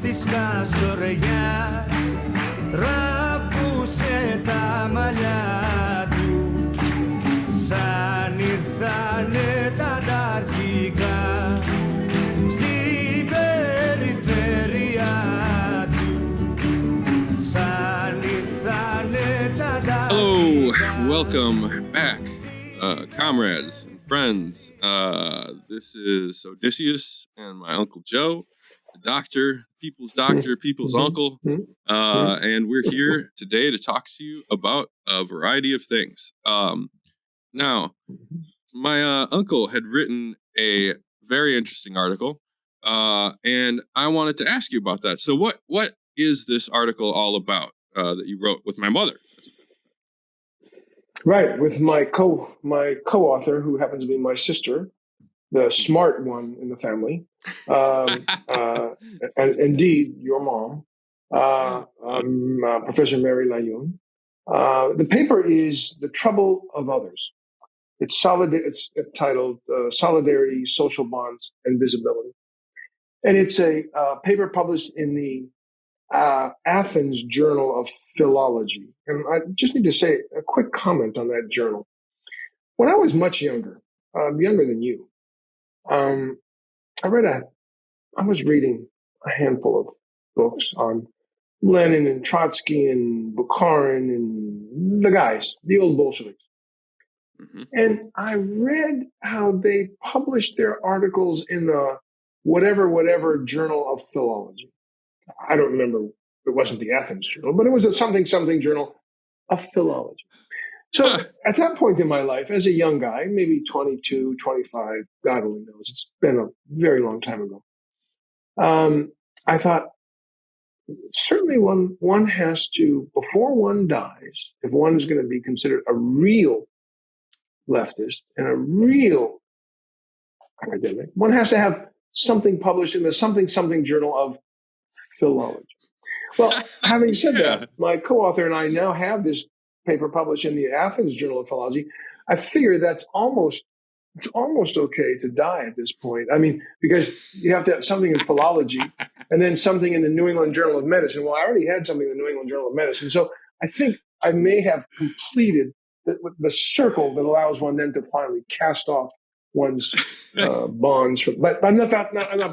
Της Καστορεγιάς ραφούσε τα μαλλιά του σαν ήρθανε τα ταρχικά στην περιφέρεια του σαν ήρθανε τα ταρχικά. Hello, welcome back, comrades and friends. This is Odysseas and my Uncle Joe, the doctor, people's uncle, and we're here today to talk to you about a variety of things. Now, my uncle had written a very interesting article, and I wanted to ask you about that. So what is this article all about that you wrote with my mother? Right, with my co-author, who happens to be my sister, the smart one in the family, and indeed your mom, Professor Mary Layoun. The paper is "The Trouble of Others." It's titled "Solidarity, Social Bonds, and Visibility," and it's a paper published in the Athens Journal of Philology. And I just need to say a quick comment on that journal. When I was much younger than you, I was reading a handful of books on Lenin and Trotsky and Bukharin and the guys, the old Bolsheviks. Mm-hmm. And I read how they published their articles in the whatever Journal of Philology. I don't remember, it wasn't the Athens Journal, but it was a something Journal of Philology. So at that point in my life, as a young guy, maybe 22, 25, God only knows, it's been a very long time ago, I thought, certainly one has to, before one dies, if one is going to be considered a real leftist and a real academic, one has to have something published in the something Journal of Philology. Well, having said that, my co-author and I now have this paper published in the Athens Journal of Philology. I figure that's almost okay to die at this point. I mean, because you have to have something in philology and then something in the New England Journal of Medicine. Well, I already had something in the New England Journal of Medicine. So I think I may have completed the circle that allows one then to finally cast off one's bonds. But I'm not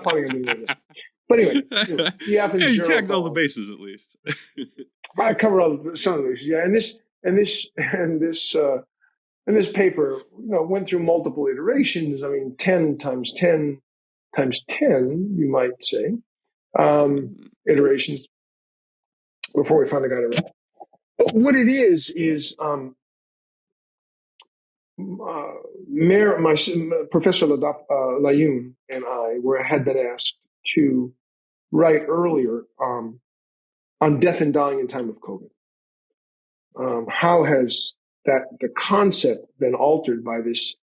planning on doing that. But anyway, the Athens Journal. You tagged all the bases at least. I covered some of these, yeah. And this paper, went through multiple iterations. I mean, 10 times 10 times 10, you might say, iterations before we finally got it right. But what it is Professor Layoun and I had been asked to write earlier on death and dying in time of COVID. How has the concept been altered by this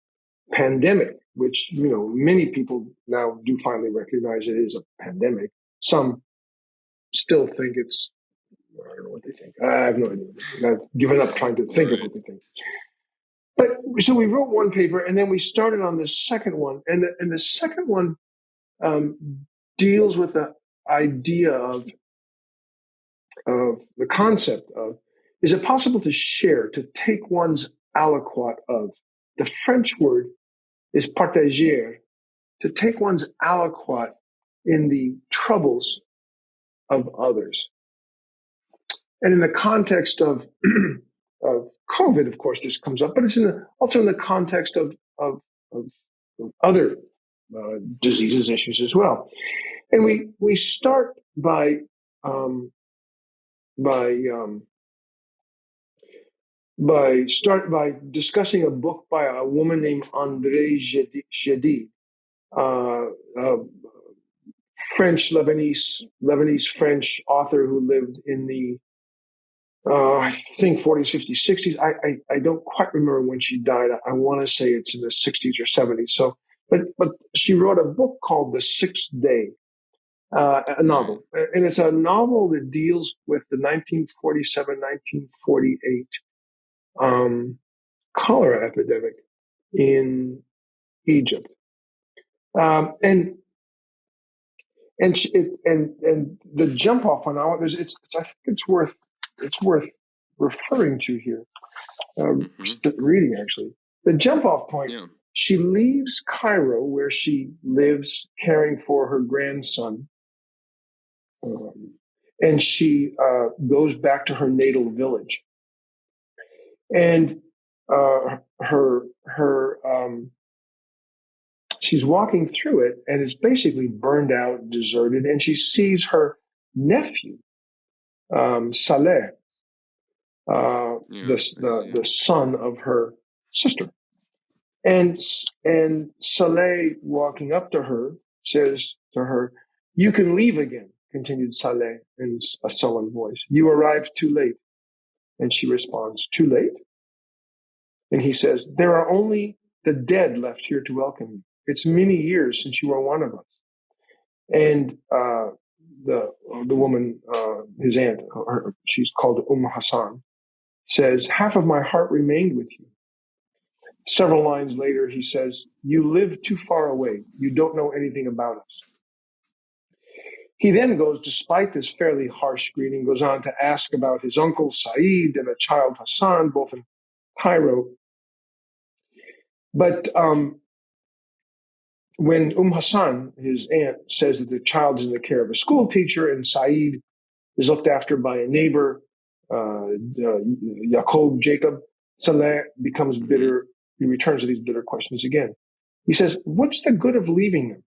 pandemic, which, many people now do finally recognize it is a pandemic. Some still think it's, I don't know what they think. I have no idea. I've given up trying to think of what they think. But so we wrote one paper and then we started on the second one. And the second one deals with the idea of the concept of, is it possible to share, to take one's aliquot of? The French word is partager, to take one's aliquot in the troubles of others. And in the context of COVID, of course, this comes up, but it's also in the context of other diseases, issues as well. And we start by discussing a book by a woman named André Gedi, Lebanese French author who lived in the I think 40s, 50s, 60s. I don't quite remember when she died. I want to say it's in the 60s or 70s. So, but she wrote a book called The Sixth Day, a novel, and it's a novel that deals with the 1947, 1948 cholera epidemic in Egypt, and the jump off point. I think it's worth referring to here. Reading actually the jump off point. Yeah. She leaves Cairo, where she lives, caring for her grandson, and she goes back to her natal village. And she's walking through it, and it's basically burned out, deserted. And she sees her nephew, Saleh, the son of her sister. And Saleh, walking up to her, says to her, "You can leave again," continued Saleh in a sullen voice. "You arrived too late." And she responds, "Too late?" And he says, "There are only the dead left here to welcome you. It's many years since you were one of us." And the woman, his aunt, she's called Hassan, says, "Half of my heart remained with you." Several lines later, he says, "You live too far away. You don't know anything about us." He then goes, despite this fairly harsh greeting, goes on to ask about his uncle Saeed and a child Hassan, both in Cairo. But when Hassan, his aunt, says that the child is in the care of a school teacher and Saeed is looked after by a neighbor, Jacob, Saleh becomes bitter. He returns to these bitter questions again. He says, "What's the good of leaving them?"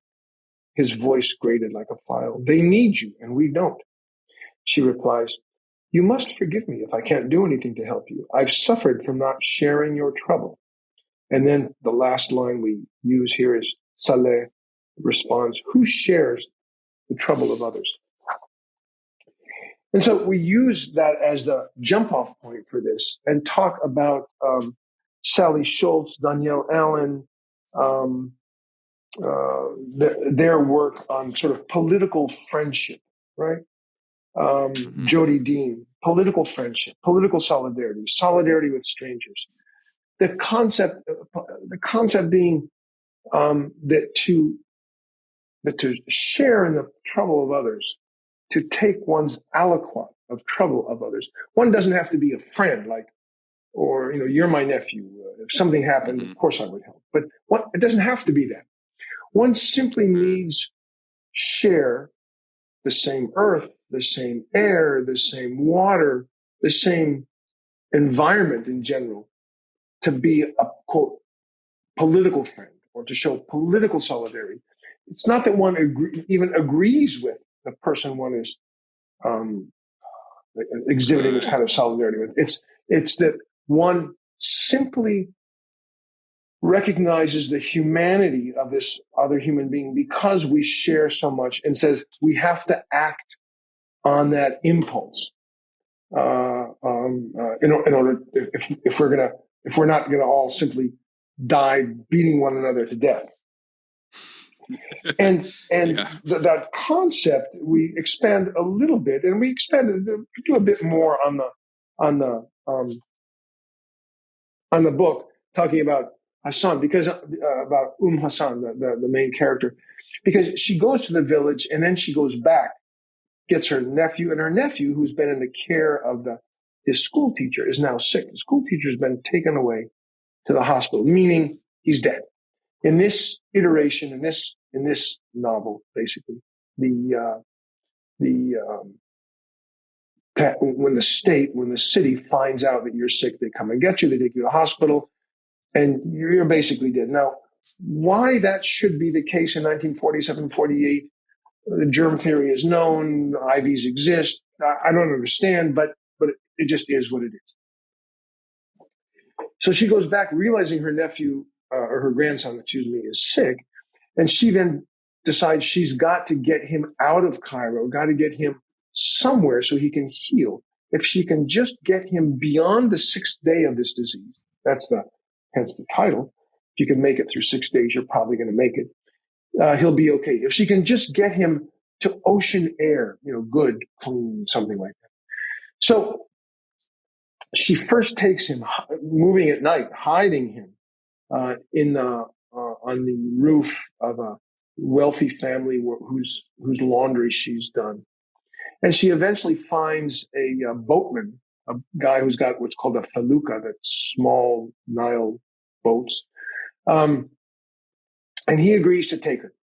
His voice grated like a file. "They need you, and we don't." She replies, "You must forgive me if I can't do anything to help you. I've suffered from not sharing your trouble." And then the last line we use here is Saleh responds, "Who shares the trouble of others?" And so we use that as the jump-off point for this and talk about Sally Schultz, Danielle Allen, their work on sort of political friendship, right? Jody Dean, political friendship, political solidarity, solidarity with strangers. The concept being that to share in the trouble of others, to take one's aliquot of trouble of others. One doesn't have to be a friend, or you're my nephew. If something happened, of course I would help. But it doesn't have to be that. One simply needs share the same earth, the same air, the same water, the same environment in general, to be a, quote, political friend or to show political solidarity. It's not that one even agrees with the person one is exhibiting this kind of solidarity with. It's that one simply recognizes the humanity of this other human being because we share so much, and says we have to act on that impulse in order, if we're not gonna all simply die beating one another to death. And that concept we expand a little bit, and we do a bit more on the book, talking about Hassan, because about Hassan, the main character, because she goes to the village and then she goes back, gets her nephew, and her nephew, who's been in the care of his school teacher, is now sick. The school teacher has been taken away to the hospital, meaning he's dead. In this iteration, in this novel, basically, when the city finds out that you're sick, they come and get you, they take you to the hospital, and you're basically dead. Now, why that should be the case in 1947, 48, the germ theory is known, IVs exist. I don't understand, but it just is what it is. So she goes back, realizing her nephew, or her grandson, is sick, and she then decides she's got to get him out of Cairo, got to get him somewhere so he can heal. If she can just get him beyond the 6th day of this disease, hence the title. If you can make it through 6 days, you're probably going to make it. He'll be okay. If she can just get him to ocean air, good, clean, something like that. So she first takes him, moving at night, hiding him on the roof of a wealthy family whose laundry she's done. And she eventually finds a boatman, a guy who's got what's called a felucca, that's small Nile boats. And he agrees to take her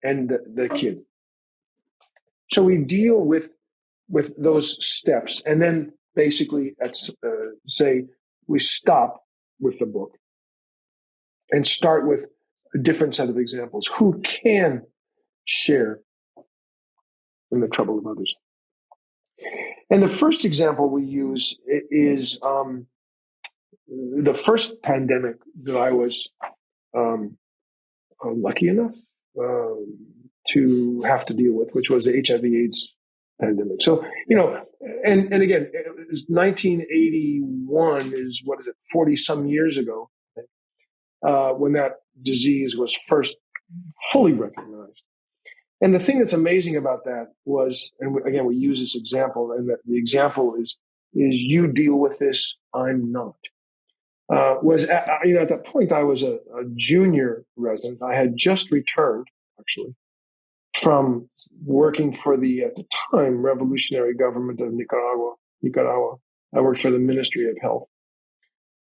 and the kid. So we deal with those steps, and then basically say we stop with the book and start with a different set of examples. Who can share in the trouble of others? And the first example we use is the first pandemic that I was lucky enough to have to deal with, which was the HIV/AIDS pandemic. So, and again, it was 1981 is, 40 some years ago, when that disease was first fully recognized. And the thing that's amazing about that was, and again, we use this example, and the example is you deal with this, I'm not. At that point, I was a junior resident. I had just returned, actually, from working for at the time, revolutionary government of Nicaragua. I worked for the Ministry of Health.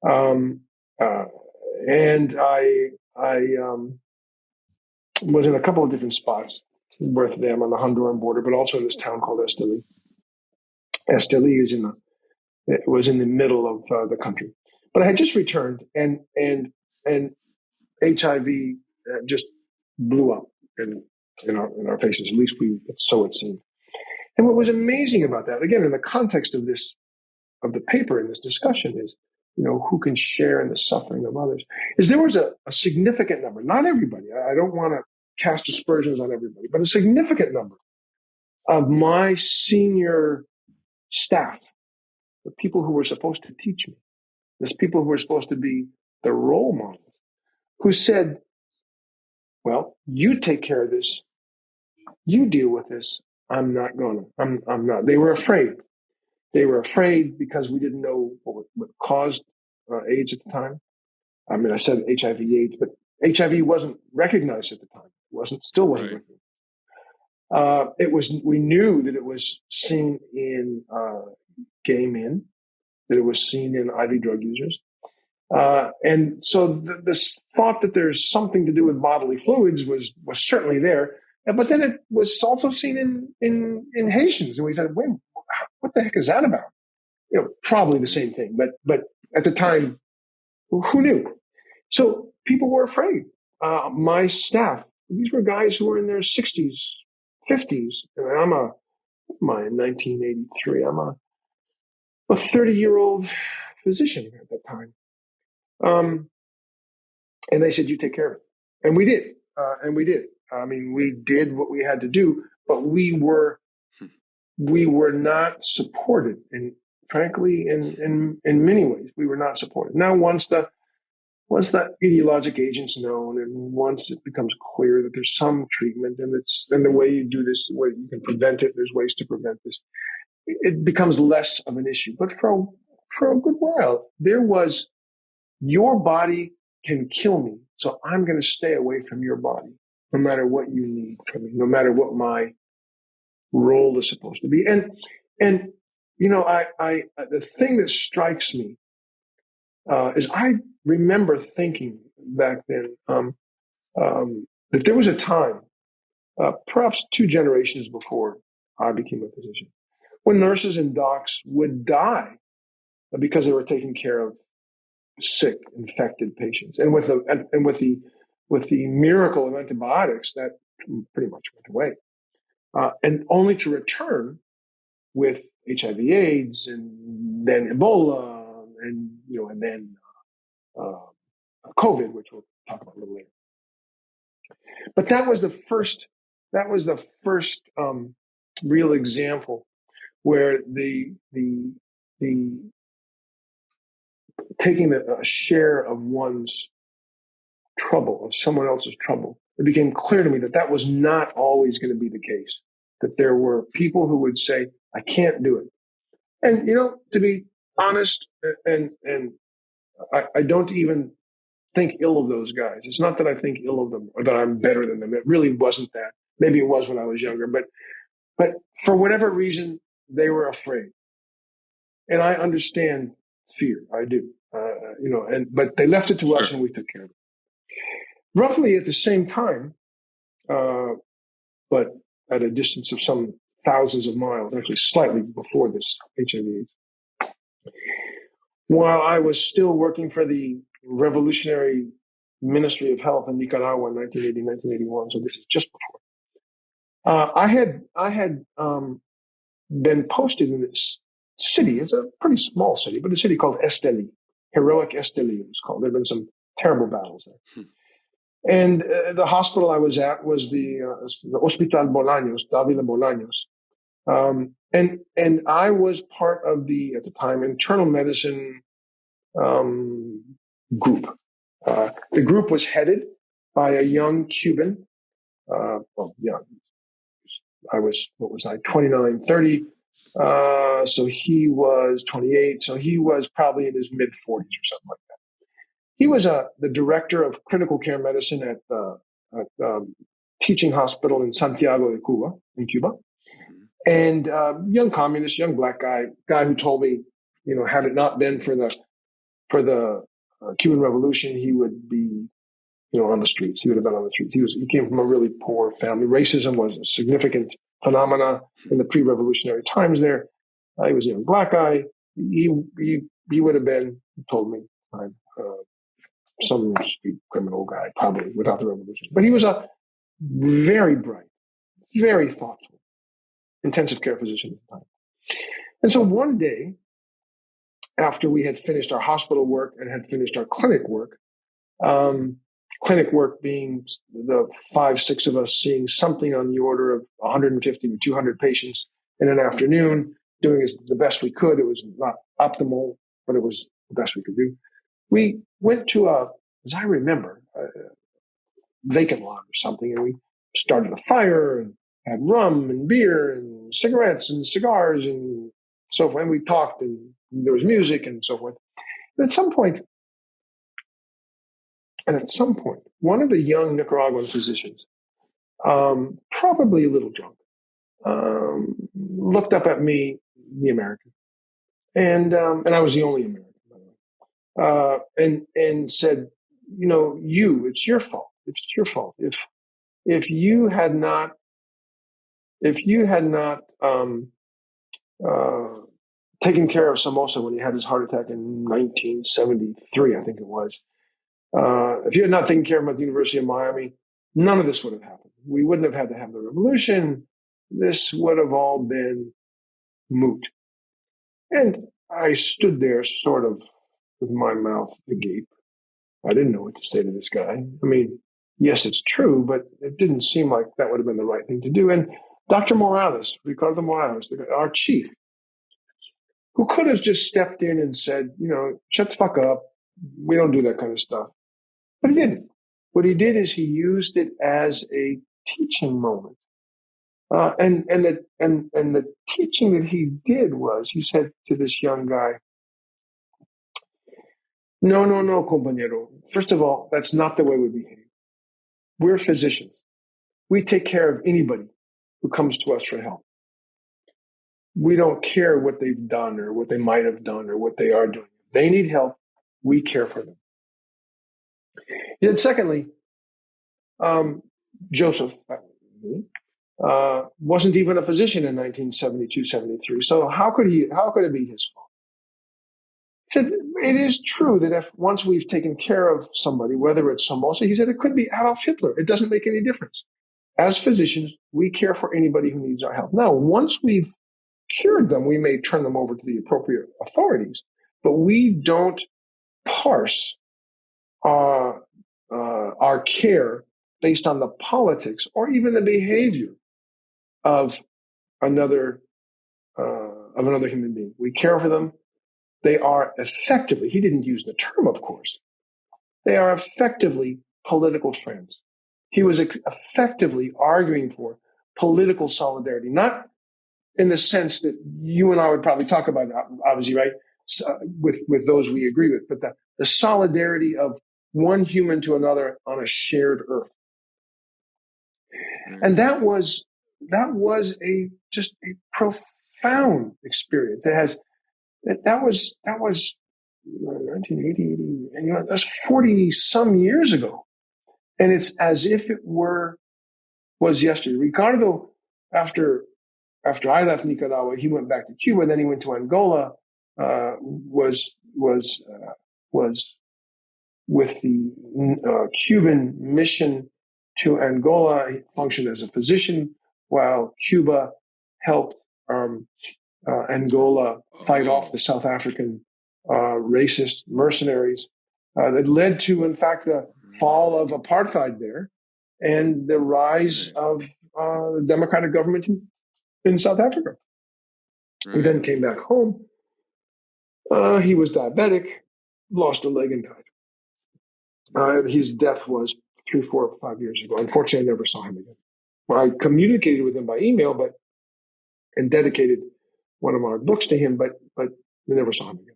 And I was in a couple of different spots, worth them on the Honduran border, but also in this town called Esteli. Esteli was in the middle of the country. But I had just returned, and HIV just blew up in our faces. At least so it seemed. And what was amazing about that, again, in the context of the paper in this discussion, is who can share in the suffering of others. Is there was a significant number, not everybody. I don't want to cast aspersions on everybody, but a significant number of my senior staff, the people who were supposed to teach me, these people who were supposed to be the role models, who said, well, you take care of this. You deal with this. I'm not going to. I'm not. They were afraid. They were afraid because we didn't know what caused AIDS at the time. I mean, I said HIV/AIDS, but HIV wasn't recognized at the time. Still wasn't recognized. We knew that it was seen in gay men, that it was seen in IV drug users. And so this thought that there's something to do with bodily fluids was certainly there. But then it was also seen in Haitians. And we said, wait, what the heck is that about? Probably the same thing. But at the time, who knew? So people were afraid. My staff, these were guys who were in their 60s, 50s. And I'm in 1983, I'm a 30-year-old physician at that time. And they said, you take care of it. And we did. I mean, we did what we had to do, but we were not supported. And frankly, in many ways, we were not supported. Now, once the ideologic agent's known, and once it becomes clear that there's some treatment, and the way you do this, the way you can prevent it, there's ways to prevent this, it becomes less of an issue. But for a good while, there was, your body can kill me, so I'm going to stay away from your body, no matter what you need from me, no matter what my role is supposed to be. And I the thing that strikes me is I remember thinking back then that there was a time, perhaps 2 generations before I became a physician, when nurses and docs would die because they were taking care of sick, infected patients, and with the miracle of antibiotics, that pretty much went away, and only to return with HIV/AIDS, and then Ebola, and then COVID, which we'll talk about a little later. But that was the first the first real example where the taking a share of one's trouble, of someone else's trouble. It became clear to me that was not always going to be the case. That there were people who would say, "I can't do it," and to be honest, and I don't even think ill of those guys. It's not that I think ill of them or that I'm better than them. It really wasn't that. Maybe it was when I was younger, but for whatever reason, they were afraid. And I understand fear. I do. But they left it to us and we took care of it. Roughly at the same time, but at a distance of some thousands of miles, actually slightly before this HIV/AIDS, while I was still working for the Revolutionary Ministry of Health in Nicaragua in 1980, 1981, so this is just before, I had been posted in this city. It's a pretty small city, but a city called Esteli, Heroic Esteli it was called. There have been some terrible battles there. And the hospital I was at was the Hospital Bolaños, Davila Bolaños. And I was part of the, at the time, internal medicine group. The group was headed by a young Cuban, young. I was, 29, 30. So he was 28. So he was probably in his mid 40s or something like that. He was the director of critical care medicine at teaching hospital in Santiago de Cuba, in Cuba. And young communist, young black guy who told me, had it not been for the Cuban Revolution, he would be, on the streets. He would have been on the streets. He came from a really poor family. Racism was a significant phenomena in the pre-revolutionary times there. He was a young black guy. He would have been, he told me, some street criminal guy, probably without the revolution. But he was a very bright, very thoughtful, intensive care physician at the time. And so one day, after we had finished our hospital work and had finished our clinic work being the 5-6 of us seeing something on the order of 150 to 200 patients in an afternoon, doing the best we could. It was not optimal, but it was the best we could do. We went to as I remember, a vacant lot or something, and we started a fire and had rum and beer and cigarettes and cigars and so forth. And we talked and there was music and so forth. And at some point, one of the young Nicaraguan physicians, probably a little drunk, looked up at me, the American, and I was the only American, by the way, and said, it's your fault. It's your fault. If you had not taken care of Somoza when he had his heart attack in 1973, I think it was. If you had not taken care of him at the University of Miami, none of this would have happened. We wouldn't have had to have the revolution. This would have all been moot. And I stood there sort of with my mouth agape. I didn't know what to say to this guy. I mean, yes, it's true, but it didn't seem like that would have been the right thing to do. And Dr. Morales, Ricardo Morales, our chief, who could have just stepped in and said, shut the fuck up. We don't do that kind of stuff. But he didn't. What he did is he used it as a teaching moment. And the teaching that he did was, he said to this young guy, no, compañero. First of all, that's not the way we behave. We're physicians. We take care of anybody who comes to us for help. We don't care what they've done or what they might have done or what they are doing. If they need help, we care for them. And secondly, Joseph wasn't even a physician in 1972, 73. So how could it be his fault? He said, it is true that if once we've taken care of somebody, whether it's Somoza, he said it could be Adolf Hitler. It doesn't make any difference. As physicians, we care for anybody who needs our help. Now, once we've cured them, we may turn them over to the appropriate authorities, but we don't parse our care based on the politics or even the behavior of another human being. We care for them. They are effectively, he didn't use the term, of course, they are effectively political friends. He was effectively arguing for political solidarity, not in the sense that you and I would probably talk about, obviously, right, with those we agree with, but the solidarity of one human to another on a shared earth. And that was just a profound experience. That was 1980, and that's 40 some years ago. And it's as if it was yesterday. Ricardo, after I left Nicaragua, he went back to Cuba, then he went to Angola, was with the Cuban mission to Angola. He functioned as a physician while Cuba helped Angola fight off the South African racist mercenaries that led to, in fact, the fall of apartheid there and the rise of the democratic government in South Africa. He then came back home. He was diabetic, lost a leg and died. His death was 3, 4, 5 years ago. Unfortunately, I never saw him again. Well, I communicated with him by email, and dedicated one of our books to him, but we never saw him again.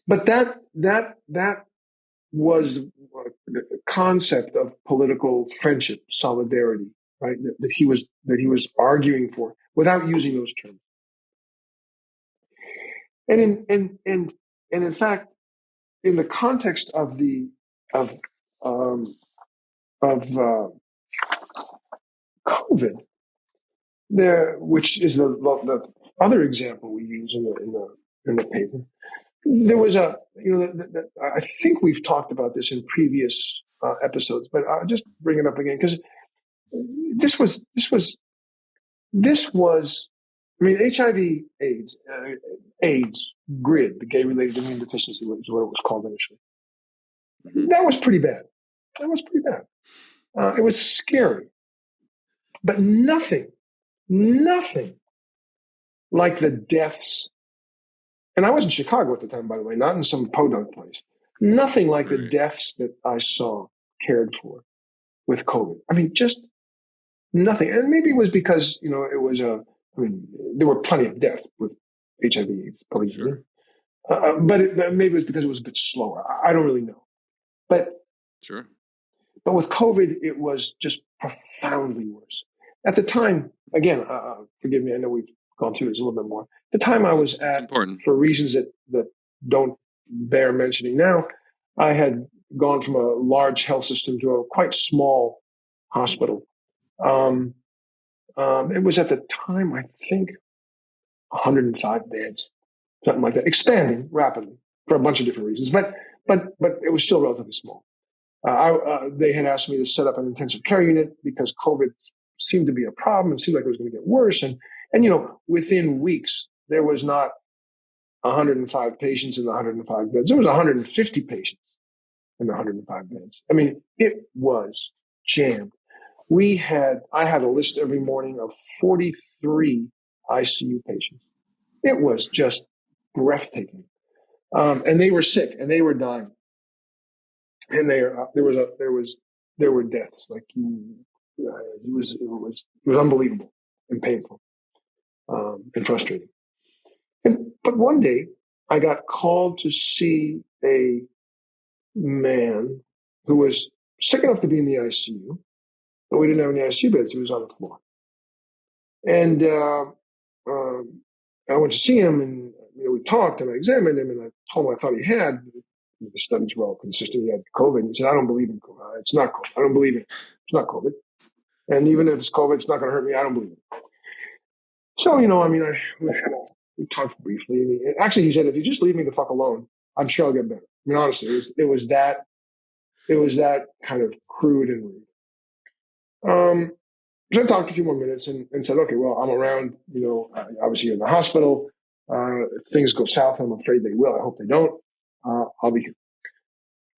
But that was the concept of political friendship, solidarity, right? That he was arguing for without using those terms. And in fact, in the context of COVID, which is the other example we use in the paper, there was I think we've talked about this in previous episodes, but I'll just bring it up again because this was. I mean, AIDS, GRID, the gay-related immune deficiency, is what it was called initially. That was pretty bad. It was scary. But nothing like the deaths. And I was in Chicago at the time, by the way, not in some podunk place. Nothing like the deaths that I saw cared for with COVID. I mean, just nothing. And maybe it was because, it was there were plenty of deaths with HIV/AIDS, probably. Sure. But maybe it was because it was a bit slower. I don't really know. But sure. But with COVID, it was just profoundly worse. At the time, again, forgive me, I know we've gone through this a little bit more. The time I was at, for reasons that don't bear mentioning now, I had gone from a large health system to a quite small hospital. It was at the time, I think, 105 beds, something like that, expanding rapidly for a bunch of different reasons, but it was still relatively small. They had asked me to set up an intensive care unit because COVID seemed to be a problem. It seemed like it was going to get worse. And within weeks, there was not 105 patients in the 105 beds. There was 150 patients in the 105 beds. I mean, it was jammed. I had a list every morning of 43 ICU patients. It was just breathtaking. And they were sick and they were dying. And there were deaths. Like it was unbelievable and painful, and frustrating. But one day I got called to see a man who was sick enough to be in the ICU, but we didn't have any ICU beds. He was on the floor. And I went to see him, and we talked, and I examined him, and I told him I thought he had. The studies were all consistent. He had COVID. He said, "I don't believe in COVID. It's not COVID. I don't believe it. It's not COVID. And even if it's COVID, it's not going to hurt me. I don't believe it." So, we talked briefly. And he said, "If you just leave me the fuck alone, I'm sure I'll get better." I mean, honestly, it was that kind of crude and rude. So I talked a few more minutes and said, "Okay, well, I'm around, obviously in the hospital. If things go south, I'm afraid they will. I hope they don't. I'll be here."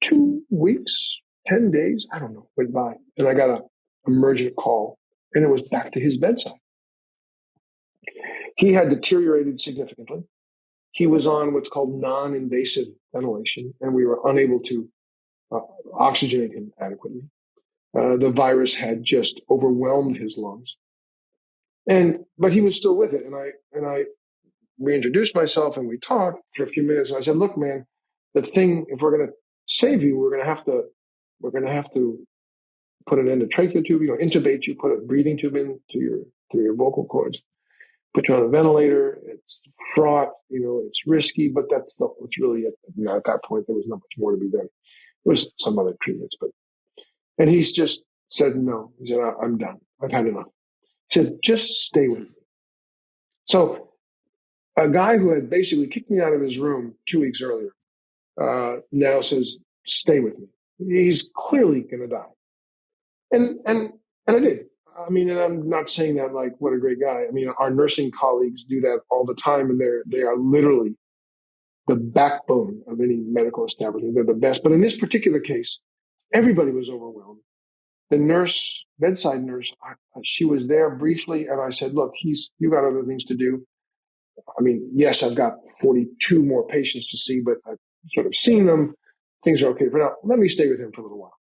2 weeks 10 days, I don't know, went by. And I got an emergent call, and it was back to his bedside. He had deteriorated significantly. He was on what's called non-invasive ventilation, and we were unable to oxygenate him adequately. The virus had just overwhelmed his lungs. But he was still with it. And I reintroduced myself, and we talked for a few minutes. And I said, look, man, the thing, if we're going to save you, we're going to have to put an endotracheal tube, intubate you, put a breathing tube in through your vocal cords, put you on a ventilator. It's fraught, it's risky, but that's really it. At that point, there was not much more to be done. There was some other treatments, and he's just said, no. He said, I'm done. I've had enough. He said, just stay with me. So a guy who had basically kicked me out of his room 2 weeks earlier now says, stay with me. He's clearly going to die. And I did. I mean, and I'm not saying that like, what a great guy. I mean, our nursing colleagues do that all the time, and they are literally the backbone of any medical establishment. They're the best. But in this particular case, everybody was overwhelmed. The nurse, bedside nurse, she was there briefly, and I said, look, you got other things to do. I mean, yes, I've got 42 more patients to see, but I've sort of seen them. Things are okay for now. Let me stay with him for a little while.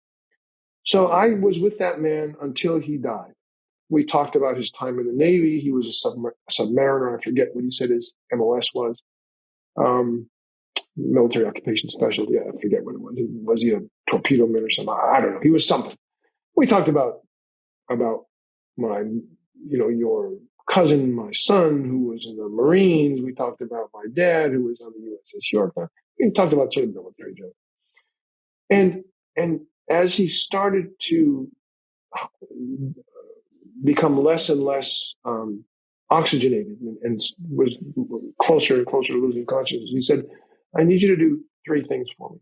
So I was with that man until he died. We talked about his time in the Navy. He was a submariner. I forget what he said his MOS was. Military Occupation Specialty. Yeah, I forget what it was. Was he a torpedo man or something? I don't know. He was something. We talked about my, your cousin, my son, who was in the Marines. We talked about my dad, who was on the USS Yorktown. We talked about sort of military jokes. And as he started to become less and less oxygenated and was closer and closer to losing consciousness, he said, I need you to do 3 things for me.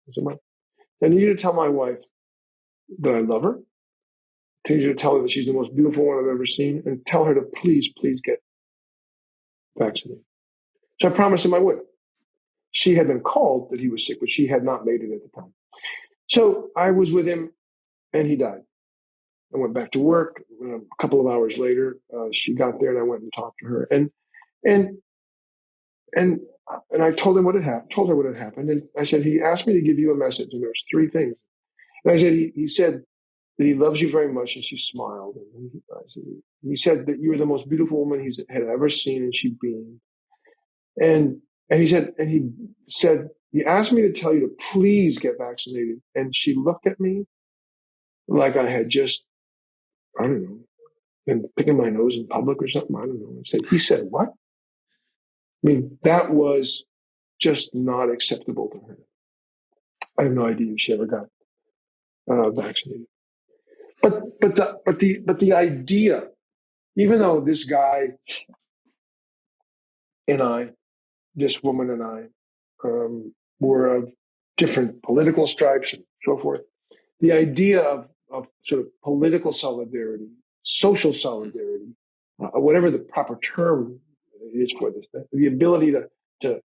I said, what? I need you to tell my wife that I love her. I need you to tell her that she's the most beautiful one I've ever seen, and tell her to please get vaccinated. So I promised him I would. She had been called that he was sick, but she had not made it at the time. So I was with him, and he died. I went back to work. A couple of hours later, she got there, and I went and talked to her. And I told him what had happened. Told her what had happened, and I said, he asked me to give you a message, and there's 3 things. And I said, he said that he loves you very much, and she smiled. And he said that you were the most beautiful woman he had ever seen, and she beamed. And he asked me to tell you to please get vaccinated. And she looked at me like I had just, I don't know, been picking my nose in public or something. I don't know. He said, what? I mean, that was just not acceptable to her. I have no idea if she ever got vaccinated. But the idea, even though this guy and I, this woman and I, were of different political stripes and so forth, the idea of sort of political solidarity, social solidarity, whatever the proper term is for this, the ability to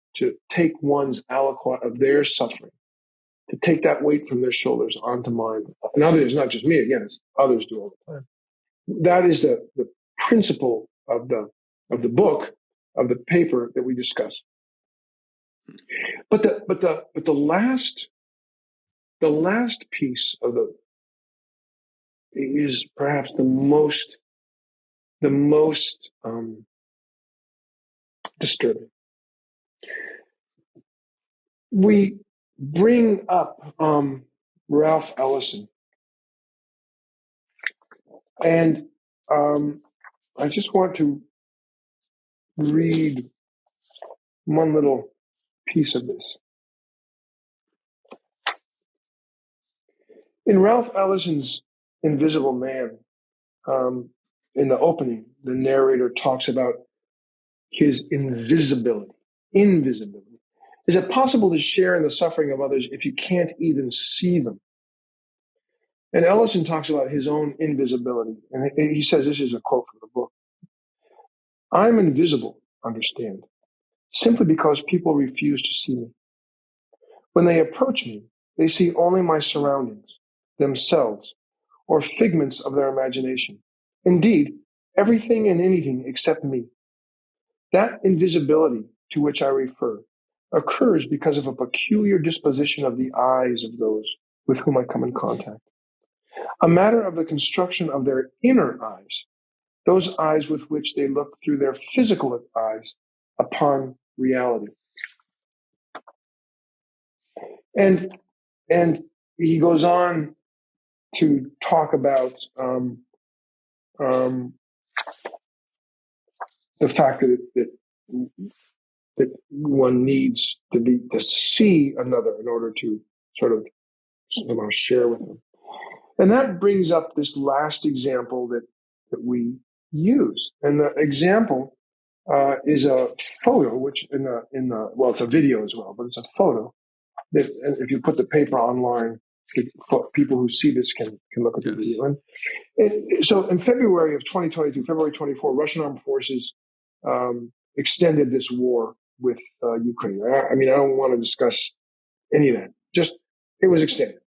take one's aliquot of their suffering, to take that weight from their shoulders onto mine, and others, not just me, again, it's others do all the time. That is the principle of the book, of the paper that we discuss. But the last piece of is perhaps the most disturbing. We bring up Ralph Ellison, and I just want to read one little piece of this. In Ralph Ellison's Invisible Man, in the opening, the narrator talks about his invisibility. Invisibility. Is it possible to share in the suffering of others if you can't even see them? And Ellison talks about his own invisibility. And he says, this is a quote from the book. I'm invisible, understand, simply because people refuse to see me. When they approach me, they see only my surroundings, themselves, or figments of their imagination. Indeed, everything and anything except me. That invisibility to which I refer occurs because of a peculiar disposition of the eyes of those with whom I come in contact. A matter of the construction of their inner eyes, those eyes with which they look through their physical eyes upon reality. And he goes on to talk about the fact that one needs to see another in order to sort of somehow share with them. And that brings up this last example that we use. And the example is a photo, which well, it's a video as well, but it's a photo that, if you put the paper online, people who see this can look at the video. And so in February of 2022, February 24, Russian armed forces extended this war with Ukraine. I mean, I don't want to discuss any of that. Just, it was extended.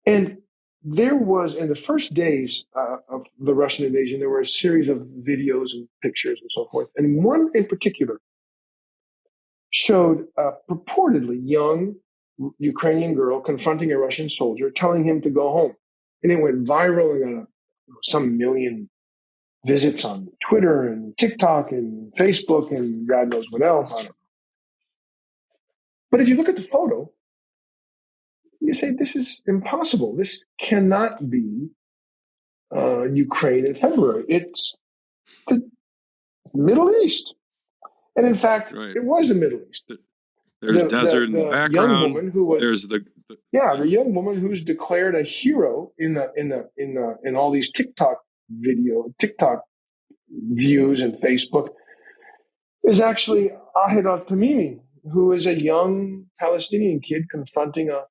And there was, in the first days of the Russian invasion, there were a series of videos and pictures and so forth. And one in particular showed a purportedly young Ukrainian girl confronting a Russian soldier, telling him to go home. And it went viral and got some million visits on Twitter and TikTok and Facebook and God knows what else. I don't know. But if you look at the photo, you say, this is impossible. This cannot be Ukraine in February. It's the Middle East. And in fact, It was the Middle East. There's desert in the background. Young woman who was, there's the young woman who's declared a hero in all these TikTok views and Facebook is actually Ahmed Tamimi, who is a young Palestinian kid confronting a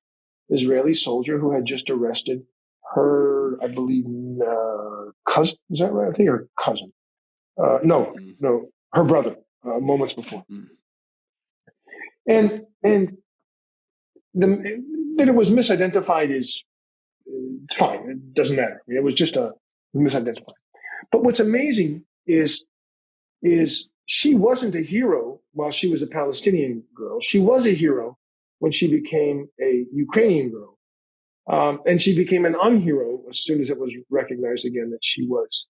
Israeli soldier who had just arrested her, I believe, cousin. Is that right? I think her cousin. No, her brother. Moments before. And that it was misidentified is it's fine. It doesn't matter. It was just a misidentified. But what's amazing is she wasn't a hero while she was a Palestinian girl. She was a hero when she became a Ukrainian girl. And she became an unhero as soon as it was recognized again that she was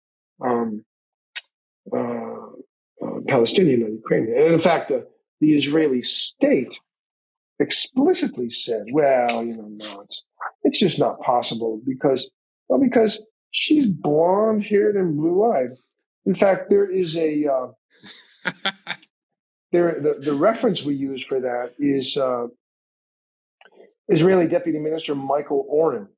Palestinian or Ukrainian. And in fact, the Israeli state explicitly said, well, no, it's just not possible because she's blonde-haired and blue-eyed. In fact, there is the reference we use for that is Israeli Deputy Minister Michael Oren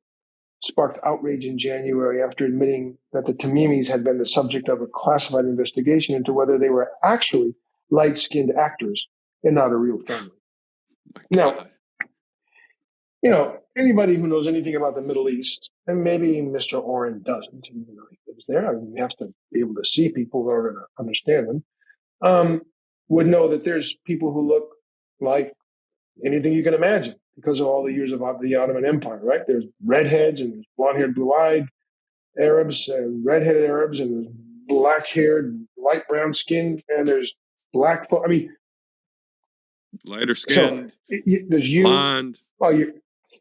sparked outrage in January after admitting that the Tamimis had been the subject of a classified investigation into whether they were actually light-skinned actors and not a real family. Now, anybody who knows anything about the Middle East, and maybe Mr. Oren doesn't, even though he lives there, you have to be able to see people in order to understand them, would know that there's people who look like anything you can imagine because of all the years of the Ottoman Empire, right? There's redheads and there's blonde-haired, blue-eyed Arabs and redheaded Arabs and there's black-haired, light brown skinned, and there's black folk. I mean, lighter skinned, so there's you, blonde. Well,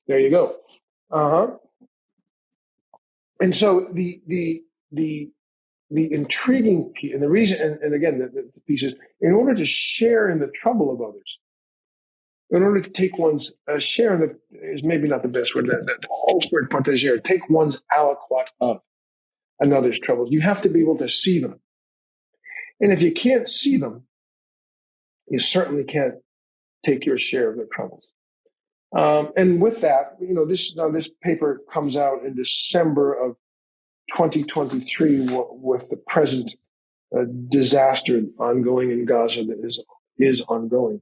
there you go. And so the intriguing piece, and the reason, and again, the piece is in order to share in the trouble of others. In order to take one's share, that is maybe not the best word, the whole word partager, take one's aliquot of another's troubles. You have to be able to see them. And if you can't see them, you certainly can't take your share of their troubles. And with that, this paper comes out in December of 2023 with the present disaster ongoing in Gaza that is ongoing.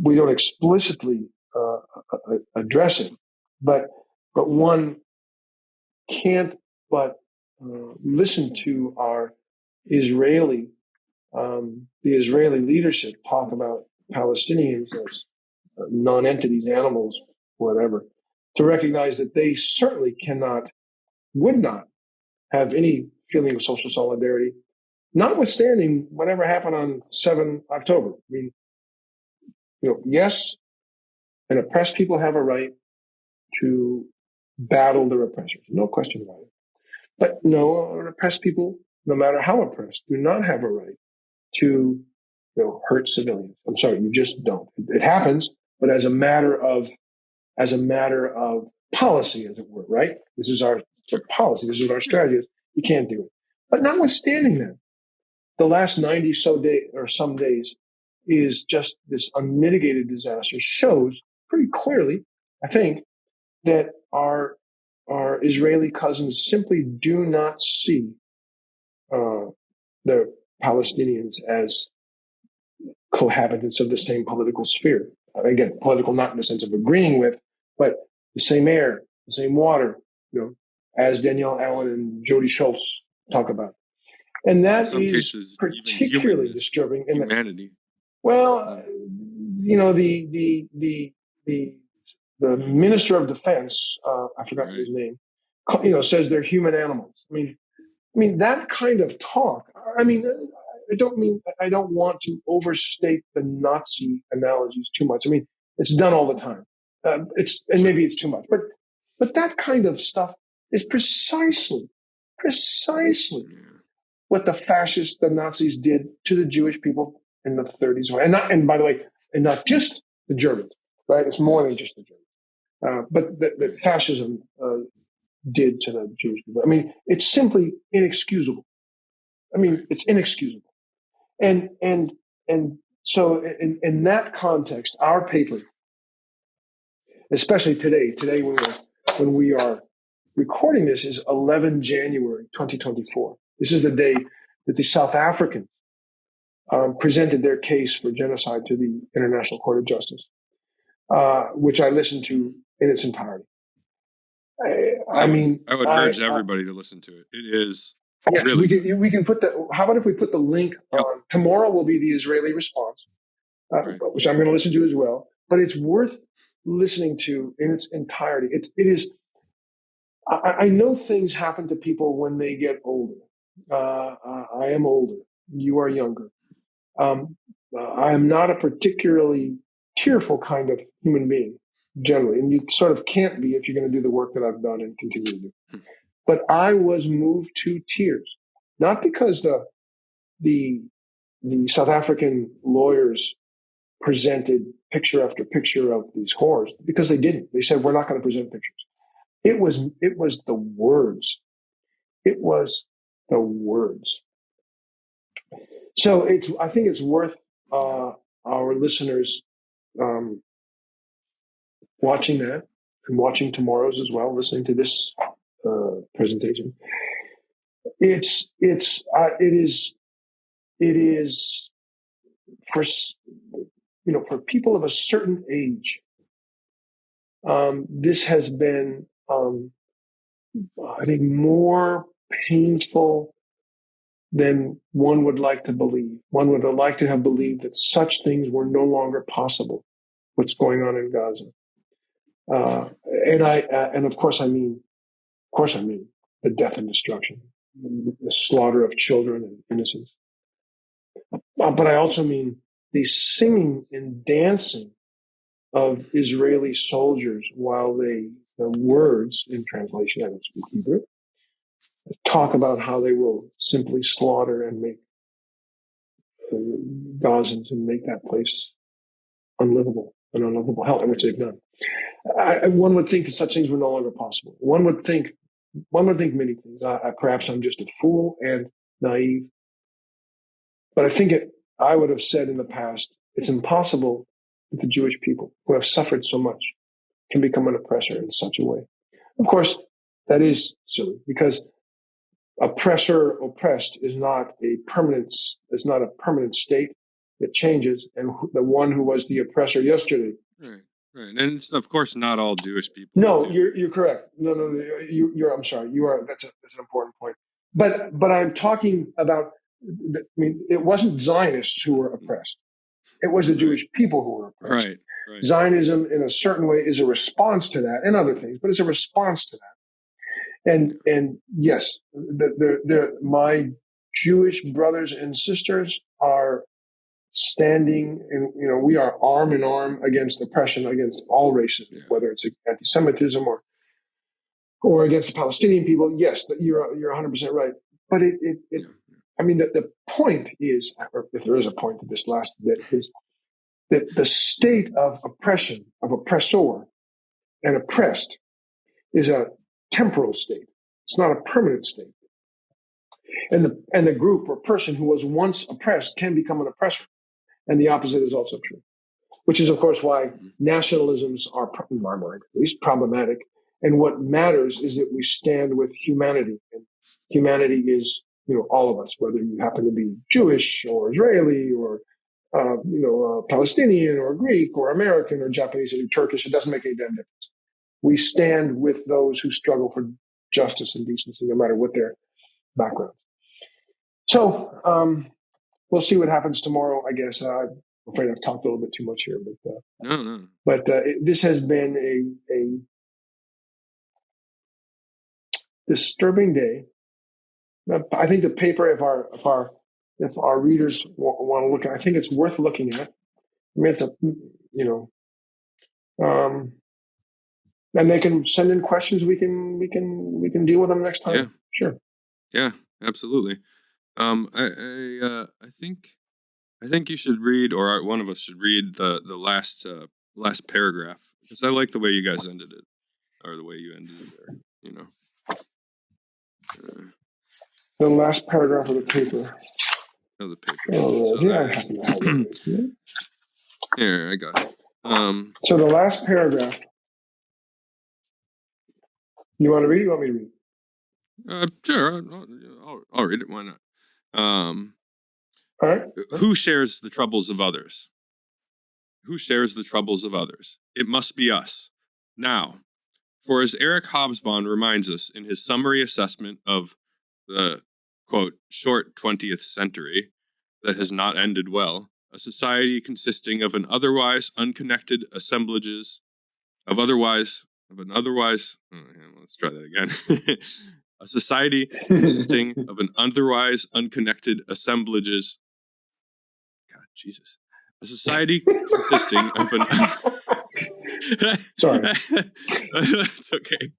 We don't explicitly address it, but one can't but listen to the Israeli leadership talk about Palestinians as non-entities, animals, whatever, to recognize that they certainly would not have any feeling of social solidarity, notwithstanding whatever happened on 7 October. I mean, yes, an oppressed people have a right to battle their oppressors. No question about it. But no, oppressed people, no matter how oppressed, do not have a right to hurt civilians. I'm sorry, you just don't. It happens, but as a matter of policy, as it were, right? This is our policy. This is our strategy. You can't do it. But notwithstanding that, the last 90 some days is just this unmitigated disaster shows pretty clearly, I think, that our Israeli cousins simply do not see the Palestinians as cohabitants of the same political sphere. Again, political not in the sense of agreeing with, but the same air, the same water, as Danielle Allen and Jody Schultz talk about. And that is cases, particularly disturbing in humanity. The Minister of Defense, I forgot his name, says they're human animals. I mean that kind of talk. I don't want to overstate the Nazi analogies too much. I mean, it's done all the time. Maybe it's too much, but that kind of stuff is precisely what the Nazis did to the Jewish people in the 30s, and by the way, not just the Germans, right? It's more than just the Germans, but that fascism did to the Jewish people. I mean, it's simply inexcusable. It's inexcusable, and so in that context, our paper, especially today when we are recording this, is 11 January 2024. This is the day that the South Africans presented their case for genocide to the International Court of Justice, which I listened to in its entirety. I would urge everybody to listen to it. It is really we can put how about if we put the link on? Tomorrow will be the Israeli response, which I'm going to listen to as well. But it's worth listening to in its entirety. It is. I know things happen to people when they get older. I am older. You are younger. I am not a particularly tearful kind of human being, generally, and you sort of can't be if you're going to do the work that I've done and continue to do. But I was moved to tears, not because the South African lawyers presented picture after picture of these horrors, because they didn't. They said, we're not going to present pictures. It was the words. It was the words. So I think it's worth our listeners watching that and watching tomorrow's as well, listening to this presentation. It is for people of a certain age. This has been, I think, more painful than one would like to believe. One would have liked to have believed that such things were no longer possible. What's going on in Gaza, and of course I mean the death and destruction, the slaughter of children and innocents. But I also mean the singing and dancing of Israeli soldiers while the words, in translation, I don't speak Hebrew, talk about how they will simply slaughter and make Gazans and make that place an unlivable hell, which they've done. One would think that such things were no longer possible. One would think many things. Perhaps I'm just a fool and naive, but I think I would have said in the past, it's impossible that the Jewish people, who have suffered so much, can become an oppressor in such a way. Of course, that is silly, because oppressor oppressed is not a permanent state. It changes, and the one who was the oppressor yesterday. Right, and it's of course not all Jewish people. No, you're correct. No, you're. I'm sorry. You are. That's an important point. But I'm talking about. I mean, it wasn't Zionists who were oppressed. It was the Jewish people who were oppressed. Right. Right. Zionism, in a certain way, is a response to that, and other things, but it's a response to that. And yes, my Jewish brothers and sisters are standing, and we are arm in arm against oppression, against all racism, whether it's anti-Semitism or against the Palestinian people. Yes, you're 100% right. But I mean, the point is, or if there is a point to this last bit, is that the state of oppression, of oppressor and oppressed, is a temporal state. It's not a permanent state. And the group or person who was once oppressed can become an oppressor. And the opposite is also true, which is, of course, why nationalisms are, in my mind, at least problematic. And what matters is that we stand with humanity. And humanity is, all of us, whether you happen to be Jewish or Israeli or, Palestinian or Greek or American or Japanese or Turkish. It doesn't make any damn difference. We stand with those who struggle for justice and decency, no matter what their background. So we'll see what happens tomorrow, I guess. I'm afraid I've talked a little bit too much here. But No. But this has been a disturbing day. I think the paper, if our readers want to look at, I think it's worth looking at. I mean, it's and they can send in questions. We can deal with them next time. Yeah. Sure. Yeah, absolutely. I think you should read, or one of us should read the last paragraph, because I like the way you guys ended it, or the way you ended it there. The last paragraph of the paper. Of the paper. Here, I got it. So the last paragraph. You want to read it? You want me to read it? Sure. I'll read it. Why not? All right. Who shares the troubles of others? Who shares the troubles of others? It must be us. Now, for as Eric Hobsbawm reminds us in his summary assessment of the, quote, short 20th century that has not ended well, a society consisting of an otherwise unconnected assemblages of otherwise, let's try that again. A society consisting of an otherwise unconnected assemblages. God, Jesus. A society consisting of an. Sorry. It's okay.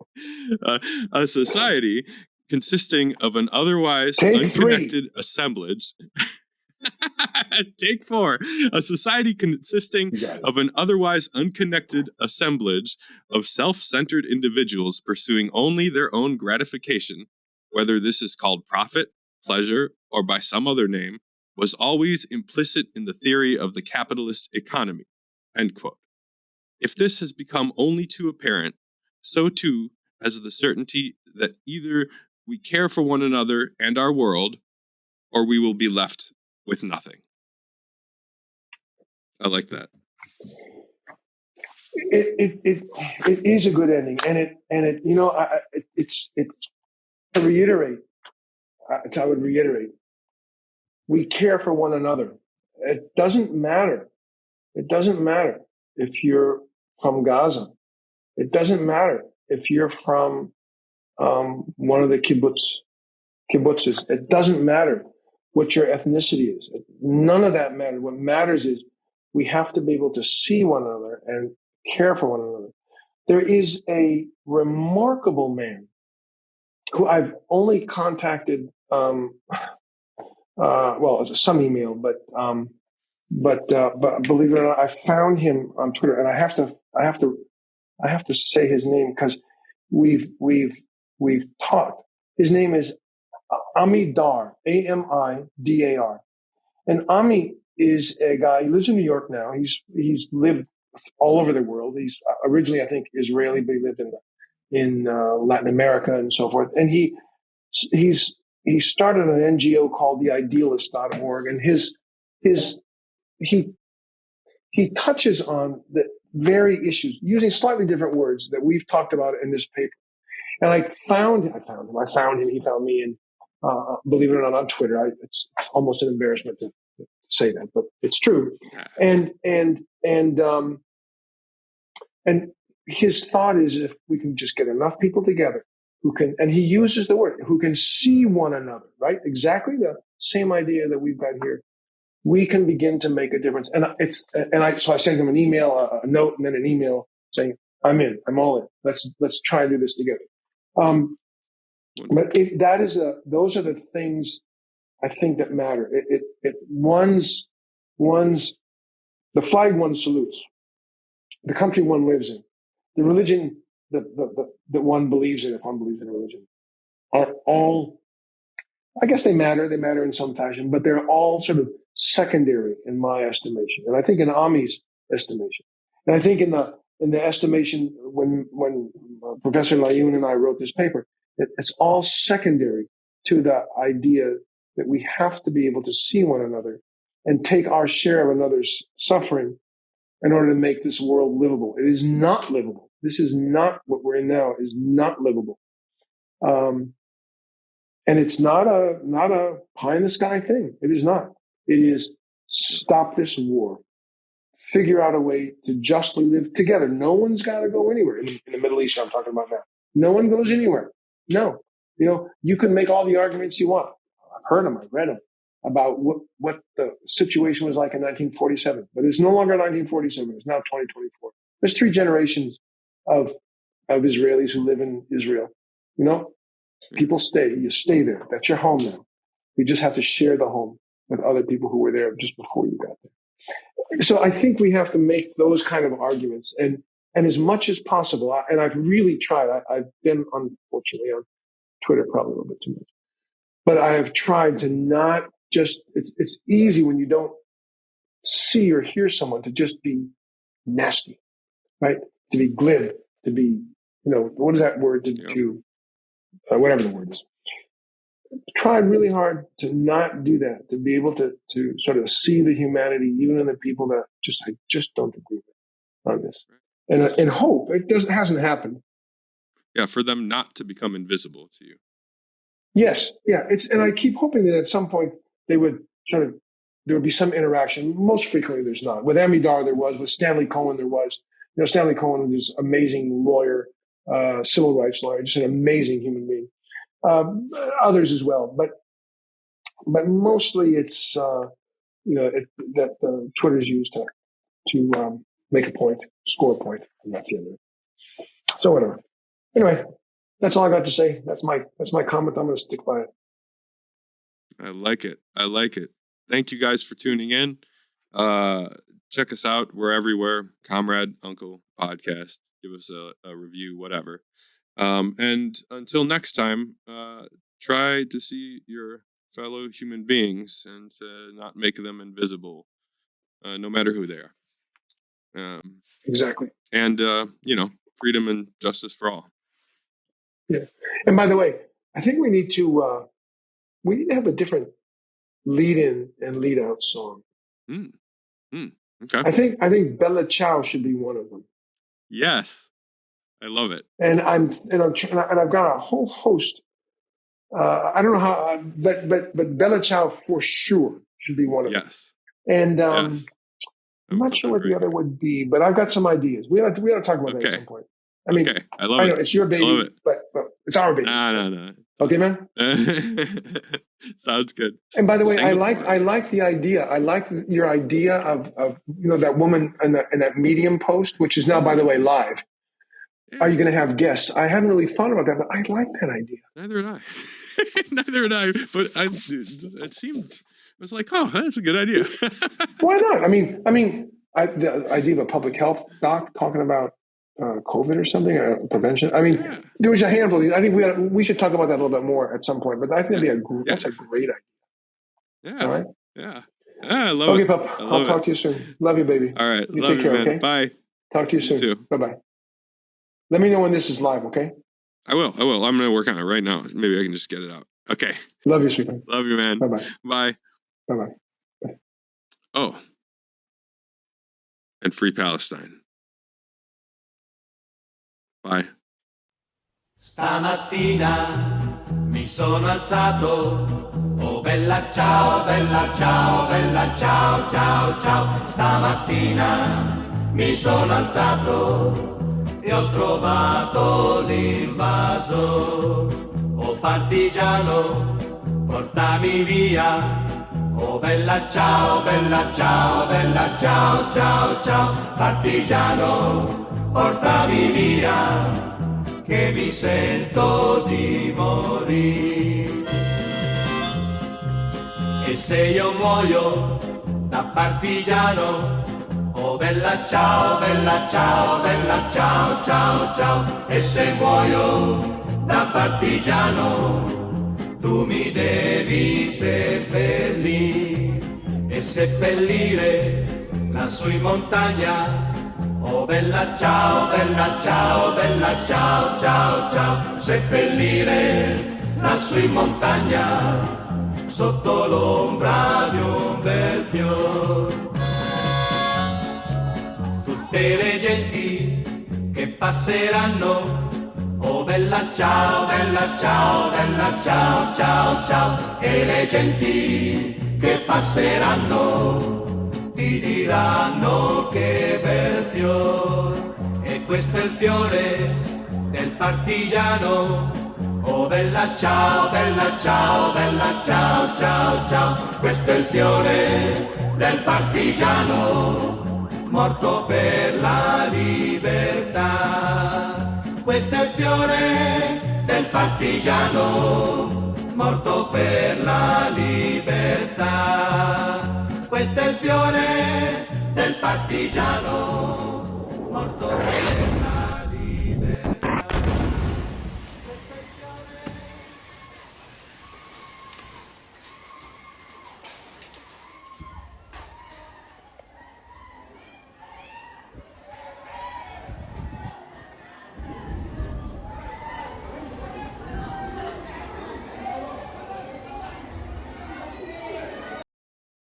A society consisting of an otherwise unconnected assemblage. Take 4. A society consisting of an otherwise unconnected assemblage of self-centered individuals pursuing only their own gratification, whether this is called profit, pleasure, or by some other name, was always implicit in the theory of the capitalist economy. End quote. If this has become only too apparent, so too has the certainty that either we care for one another and our world, or we will be left with nothing. I like that. It is a good ending, and it's to reiterate. I would reiterate. We care for one another. It doesn't matter. It doesn't matter if you're from Gaza. It doesn't matter if you're from one of the kibbutzes. It doesn't matter what your ethnicity is. None of that matters. What matters is we have to be able to see one another and care for one another. There is a remarkable man who I've only contacted, some email, but believe it or not, I found him on Twitter, and I have to say his name because we've talked. His name is Ami Dar, Amidar. And Ami is a guy, he lives in New York now. He's lived all over the world. He's originally, I think, Israeli, but he lived in Latin America and so forth. And he started an NGO called theidealist.org, and he touches on the very issues using slightly different words that we've talked about in this paper. And I found him, he found me, and believe it or not, on Twitter. It's almost an embarrassment to say that, but it's true. And And his thought is if we can just get enough people together who can, and he uses the word, who can see one another, right? Exactly the same idea that we've got here. We can begin to make a difference. So I sent him an email, a note, and then an email saying, I'm in, I'm all in. Let's try to do this together. But those are the things I think that matter. The flag one salutes, the country one lives in, the religion that one believes in, if one believes in a religion, are all, I guess they matter in some fashion, but they're all sort of secondary in my estimation. And I think in Ami's estimation. And I think in the estimation when Professor Layoun and I wrote this paper, it's all secondary to the idea that we have to be able to see one another and take our share of another's suffering in order to make this world livable. It is not livable. This is not what we're in now, is not livable. And it's not a pie in the sky thing. It is not. It is stop this war. Figure out a way to justly live together. No one's got to go anywhere. In the Middle East, I'm talking about now. No one goes anywhere. No. You can make all the arguments you want. I've heard them. I've read them about what the situation was like in 1947. But it's no longer 1947. It's now 2024. There's 3 generations of Israelis who live in Israel. People stay. You stay there. That's your home now. You just have to share the home with other people who were there just before you got there. So I think we have to make those kind of arguments. And as much as possible, and I've really tried, I've been, unfortunately, on Twitter probably a little bit too much. But I have tried to not just, it's easy when you don't see or hear someone to just be nasty, right? To be glib, to be, what is that word to whatever the word is. Tried really hard to not do that, to be able to sort of see the humanity, even in the people that I just don't agree with on this. And hope it hasn't happened. Yeah, for them not to become invisible to you. Yes, yeah. And I keep hoping that at some point there would be some interaction. Most frequently there's not. With Amidar there was, with Stanley Cohen there was. Stanley Cohen was an amazing lawyer, civil rights lawyer, just an amazing human being. Others as well, but mostly it's that Twitter's used to make a point, score a point, and that's the end of it. So whatever. Anyway, that's all I got to say. That's my comment. I'm going to stick by it. I like it. Thank you guys for tuning in. Check us out. We're everywhere. Comrade Uncle Podcast. Give us a review, whatever. And until next time, try to see your fellow human beings and not make them invisible, no matter who they are. Exactly. And, freedom and justice for all. Yeah. And by the way, I think we need to have a different lead-in and lead-out song. Okay. I think Bella Ciao should be one of them. Yes. I love it. And I've got a whole host. I don't know how, but Bella Ciao for sure should be one of them. Yes. And yes. I'm not sure what the other would be, but I've got some ideas. We ought to talk about that at some point. I mean, I love it. It's your baby, I love it. but it's our baby. No. Okay, man. Sounds good. And by the way, I like the idea. I like your idea of that woman in that Medium post, which is now, by the way, live. Are you going to have guests? I hadn't really thought about that, but I like that idea. Neither had I. But it seemed, I was like, oh, that's a good idea. Why not? I mean, the idea of a public health doc talking about COVID or something, prevention. I mean, there was a handful. I think we should talk about that a little bit more at some point. But I think that's a great idea. Yeah. All right. Yeah. I love it. Okay, Pop. I'll talk to you soon. Love you, baby. All right. You love take care, man. okay? Bye. Talk to you soon. Bye-bye. Let me know when this is live, okay? I will. I'm going to work on it right now. Maybe I can just get it out. Okay. Love you, sweetheart. Love you, man. Bye-bye. Bye. Bye-bye. Bye. Oh. And free Palestine. Bye. Stamattina mi sono alzato. Oh, bella ciao, bella ciao, bella ciao, ciao, ciao. Stamattina mi sono alzato. ti ho trovato l'invaso. Oh partigiano, portami via. Oh bella ciao, bella ciao, bella ciao, ciao, ciao. Partigiano, portami via, che mi sento di morire. E se io muoio da partigiano, oh bella ciao, bella ciao, bella ciao, ciao, ciao. E se muoio da partigiano, tu mi devi seppellire e seppellire lassù in montagna. Oh bella ciao, bella ciao, bella ciao, ciao, ciao. Seppellire lassù in montagna, sotto l'ombra di un bel fior. Tutte le genti che passeranno, oh bella ciao, bella ciao, bella ciao, ciao, ciao. E le genti che passeranno ti diranno che bel fior. E questo è il fiore del partigiano. Oh bella ciao, bella ciao, bella ciao, ciao, ciao. Questo è il fiore del partigiano, morto per la libertà. Questo è il fiore del partigiano, morto per la libertà. Questo è il fiore del partigiano, morto per